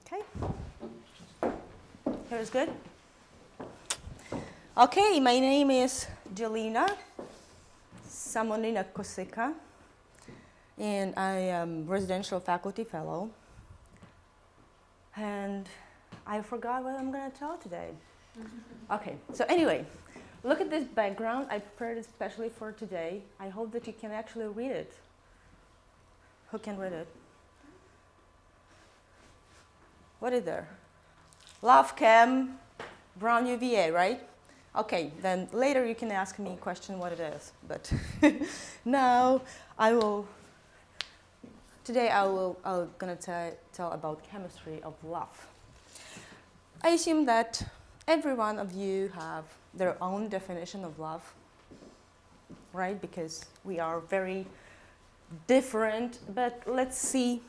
Okay. Here is good. Okay, my name is Jelena Samonina-Kosicka, and I am residential faculty fellow. And I forgot what I'm going to tell today. Okay, so anyway, look at this background. I prepared it especially for today. I hope that you can actually read it. Who can read it? What is there? Love Chem, Brown UVA, right? Okay, then later you can ask me a question what it is. But now today I'm going to tell about chemistry of love. I assume that every one of you have their own definition of love, right? Because we are very different, but let's see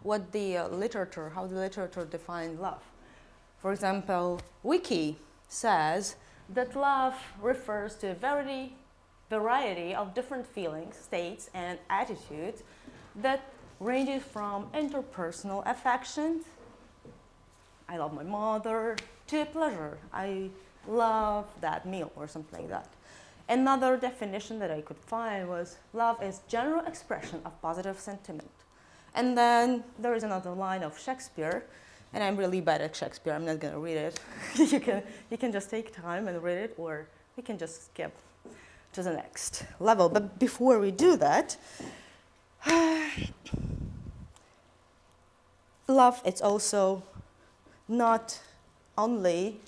what how the literature defines love. For example, Wiki says that love refers to a variety of different feelings, states, and attitudes that ranges from interpersonal affection, I love my mother, to pleasure, I love that meal, or something like that. Another definition that I could find was love is general expression of positive sentiment. And then there is another line of Shakespeare, and I'm really bad at Shakespeare, I'm not going to read it. you can just take time and read it, or we can just skip to the next level. But before we do that, love is also not only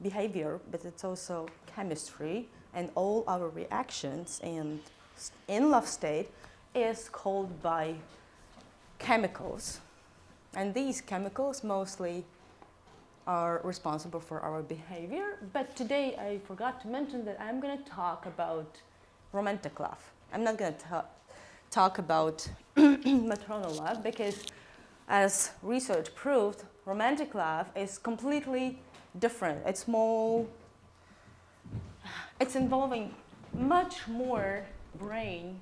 behavior, but it's also chemistry, and all our reactions and in love state is called by chemicals. And these chemicals mostly are responsible for our behavior. But today I forgot to mention that I'm going to talk about romantic love. I'm not going to talk about maternal love, because as research proved, romantic love is completely different. It's involving much more brain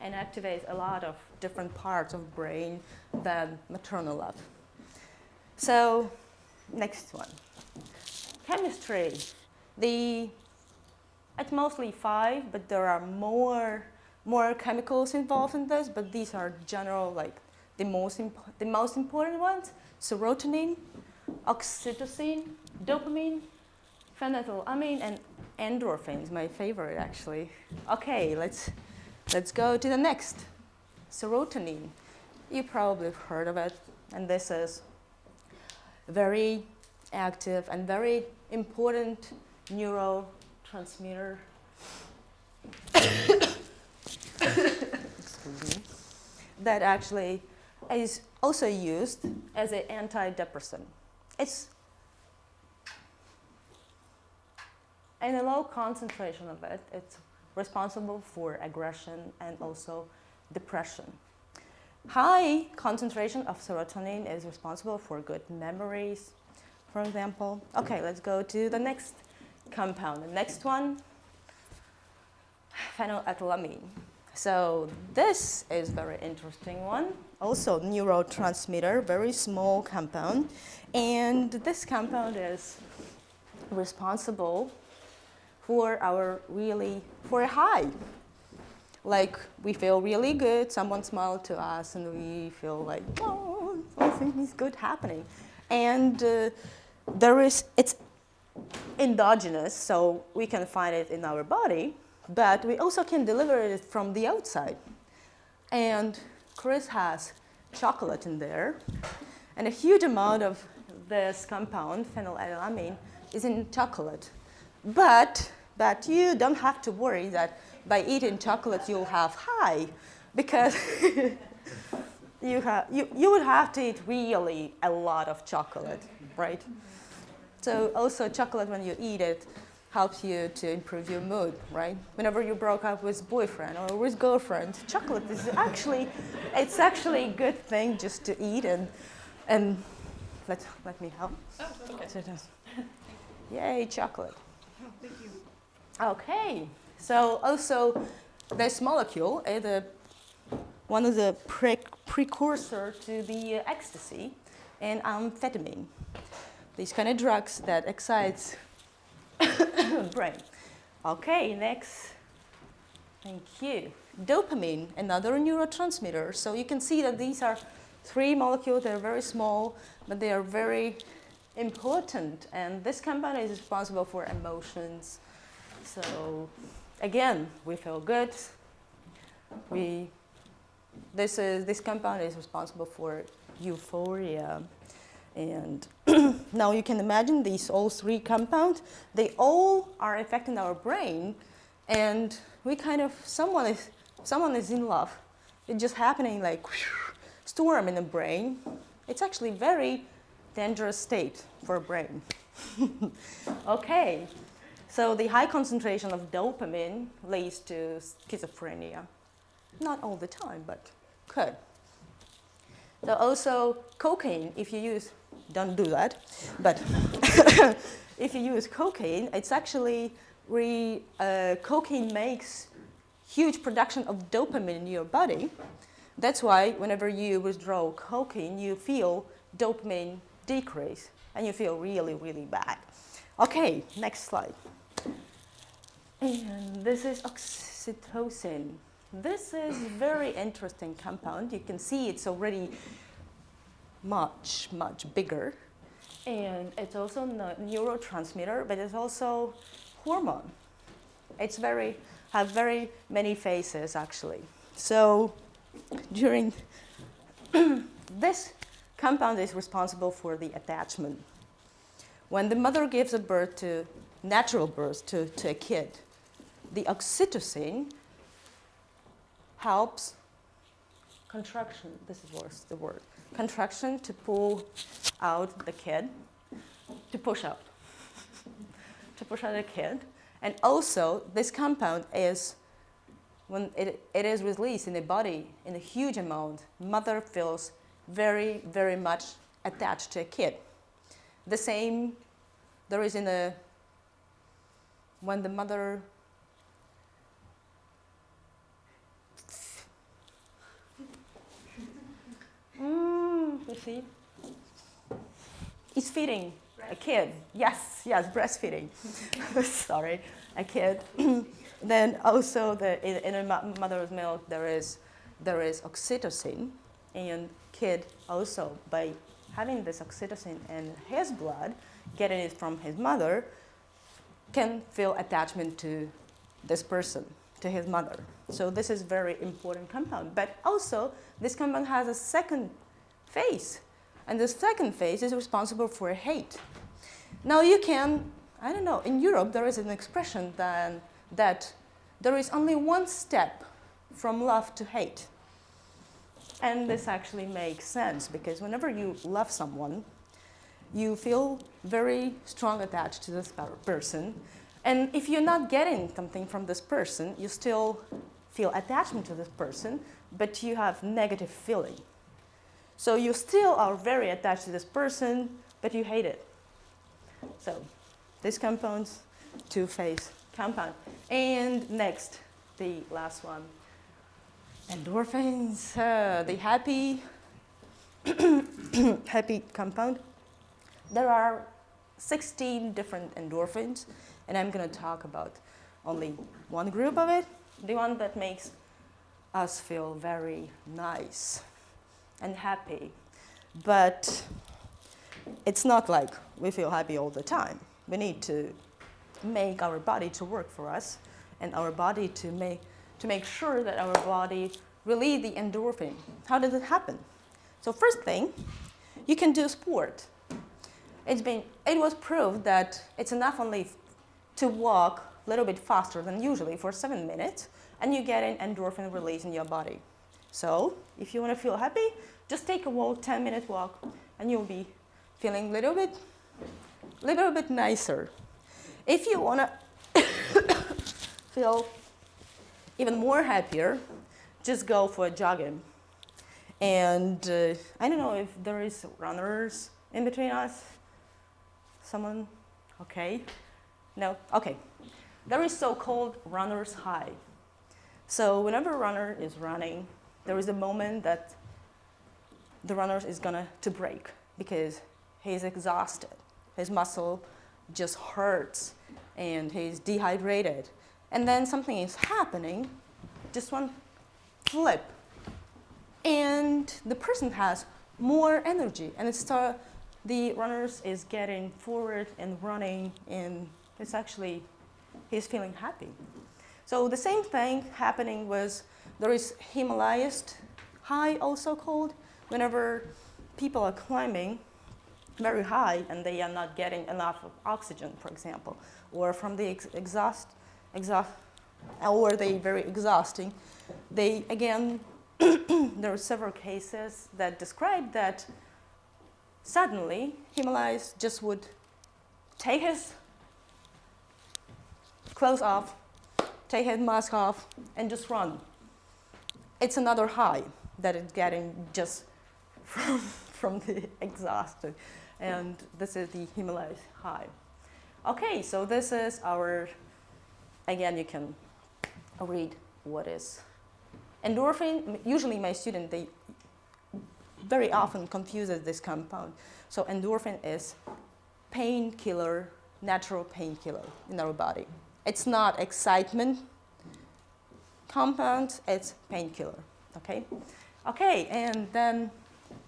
and activates a lot of different parts of brain than maternal love. So, next one. Chemistry. It's mostly 5, but there are more chemicals involved in this, but these are general, like the most important ones: serotonin, oxytocin, dopamine, phenylethylamine, and endorphins, my favorite actually. Okay, let's go to the next. Serotonin. You probably have heard of it, and this is very active and very important neurotransmitter. Excuse me. That actually is also used as an antidepressant. It's in a low concentration of it, it's responsible for aggression and also depression. High concentration of serotonin is responsible for good memories, for example. Okay, let's go to the next compound. The next one, phenylethylamine. So this is very interesting one. Also neurotransmitter, very small compound. And this compound is responsible for a high. Like we feel really good, someone smiled to us, and we feel like, oh, something is good happening. And it's endogenous, so we can find it in our body, but we also can deliver it from the outside. And Chris has chocolate in there, and a huge amount of this compound, phenylethylamine, is in chocolate. But you don't have to worry that by eating chocolate you'll have high, because you would have to eat really a lot of chocolate, right? So also chocolate, when you eat it, helps you to improve your mood, right? Whenever you broke up with boyfriend or with girlfriend, chocolate is actually a good thing just to eat, and let me help. Oh, okay. Yay, chocolate. Oh, thank you. Okay, so also this molecule is one of the precursor to the ecstasy and amphetamine. These kind of drugs that excites brain. Okay, next. Thank you. Dopamine, another neurotransmitter. So you can see that these are 3 molecules. They're very small, but they are very important. And this compound is responsible for emotions. So again, we feel good. This compound is responsible for euphoria. And now you can imagine these all 3 compounds, they all are affecting our brain, and we kind of, someone is in love. It's just happening like storm in the brain. It's actually very dangerous state for a brain. Okay, so the high concentration of dopamine leads to schizophrenia. Not all the time, but could. So also cocaine, if you use, don't do that, but if you use cocaine, it's actually, cocaine makes huge production of dopamine in your body. That's why whenever you withdraw cocaine, you feel dopamine decrease, and you feel really, really bad. Okay, next slide. And this is oxytocin. This is very interesting compound. You can see it's already much, much bigger. And it's also a neurotransmitter, but it's also hormone. It's have very many phases, actually. So during this compound is responsible for the attachment. When the mother gives a birth to, natural birth to a kid, the oxytocin helps contraction, this is the word, contraction to pull out the kid, to push out the kid. And also, this compound is, when it is released in the body in a huge amount, mother feels very, very much attached to a kid. The same there is when the mother you see, is feeding a kid. Yes, breastfeeding. Sorry, a kid. Then also in a mother's milk there is oxytocin, and kid also, by having this oxytocin in his blood, getting it from his mother, can feel attachment to this person, to his mother. So this is very important compound. But also, this compound has a second phase. And the second phase is responsible for hate. Now you can, I don't know, in Europe there is an expression that there is only one step from love to hate. And this actually makes sense, because whenever you love someone, you feel very strong attached to this person. And if you're not getting something from this person, you still feel attachment to this person, but you have negative feeling. So you still are very attached to this person, but you hate it. So this compound's two-phase compound. And next, the last one, endorphins, the happy, happy compound. There are 16 different endorphins, and I'm going to talk about only one group of it, the one that makes us feel very nice and happy. But it's not like we feel happy all the time. We need to make our body to work for us, and our body to make sure that our body release the endorphin. How does it happen? So first thing, you can do sport. It was proved that it's enough only to walk a little bit faster than usually for 7 minutes, and you get an endorphin release in your body. So if you want to feel happy, just take a walk, 10-minute walk, and you'll be feeling a little bit nicer. If you want to feel even more happier, just go for a jogging. And I don't know if there is runners in between us. Someone? Okay. No? Okay. There is so-called runner's high. So whenever a runner is running, there is a moment that the runner is gonna to break because he's exhausted. His muscle just hurts and he's dehydrated. And then something is happening, just one flip. And the person has more energy and the runners is getting forward and running, and he's feeling happy. So the same thing happening there is Himalayas high also called, whenever people are climbing very high and they are not getting enough of oxygen, for example, or from the or they very exhausting. There are several cases that describe that suddenly Himalayas just would take his clothes off, take his mask off, and just run. It's another high that is getting just from the exhausted. And this is the Himalayas high. Okay, so this is again, you can read what is endorphin. Usually my students, they very often confuses this compound. So endorphin is painkiller, natural painkiller in our body. It's not excitement compound, it's painkiller, okay? Okay, and then,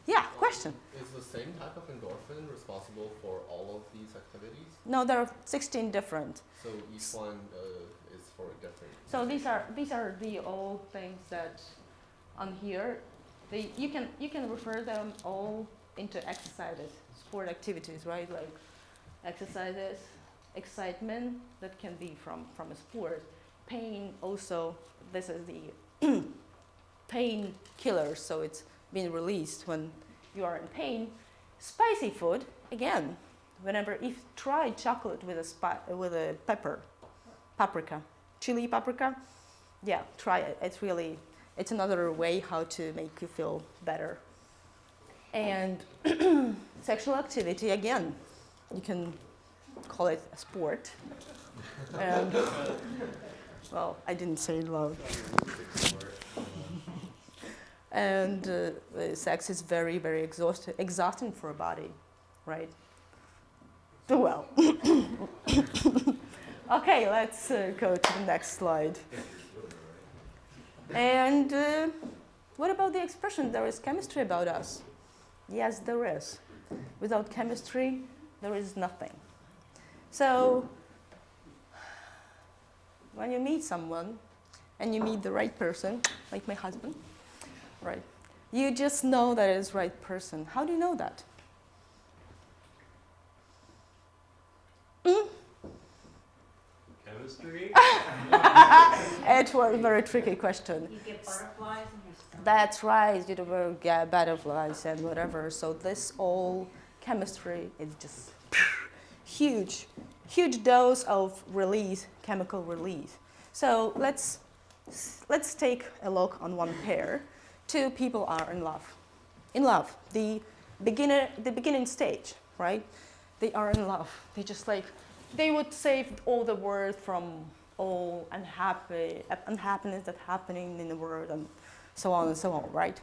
yeah, question? Is the same type of endorphin responsible for all of these activities? No, there are 16 different. So each one is for a different... So these are the all things that on here, you can refer them all into exercises, sport activities, right? Like exercises, excitement that can be from a sport, pain also. This is the pain killer, so it's being released when you are in pain. Spicy food, again, if you try chocolate with a paprika, chili paprika, yeah, try it. It's another way how to make you feel better. And sexual activity, again, you can call it a sport. And, well, I didn't say love. And sex is very, very exhausting for a body, right? Well. Okay, let's go to the next slide. And what about the expression, there is chemistry about us? Yes, there is. Without chemistry, there is nothing. So when you meet someone and you meet the right person, like my husband, right, you just know that it's the right person. How do you know that? Chemistry? It was a very tricky question. You get butterflies in your stomach. That's right, you will get butterflies and whatever. So this all chemistry is just huge dose of release, chemical release. So let's take a look on one pair. Two people are in love. In love, the beginning stage, right? They are in love. They would save all the world from all unhappiness that's happening in the world and so on, right?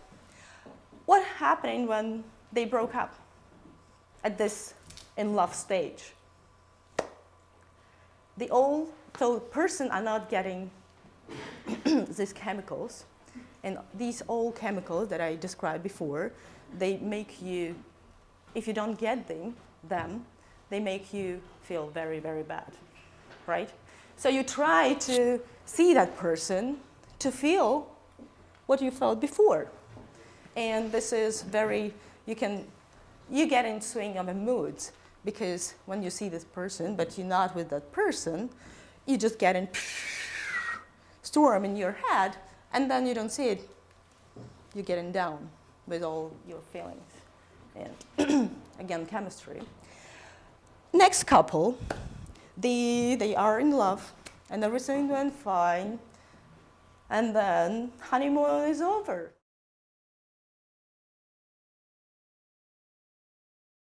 What happened when they broke up at this in love stage? So person are not getting these chemicals, and these old chemicals that I described before, they make you, if you don't get them, they make you feel very, very bad, right? So you try to see that person to feel what you felt before. And this is you get in swing of moods, because when you see this person, but you're not with that person, you just get in storm in your head, and then you don't see it. You're getting down with all your feelings. And again, chemistry. Next couple, they are in love, and everything went fine, and then honeymoon is over.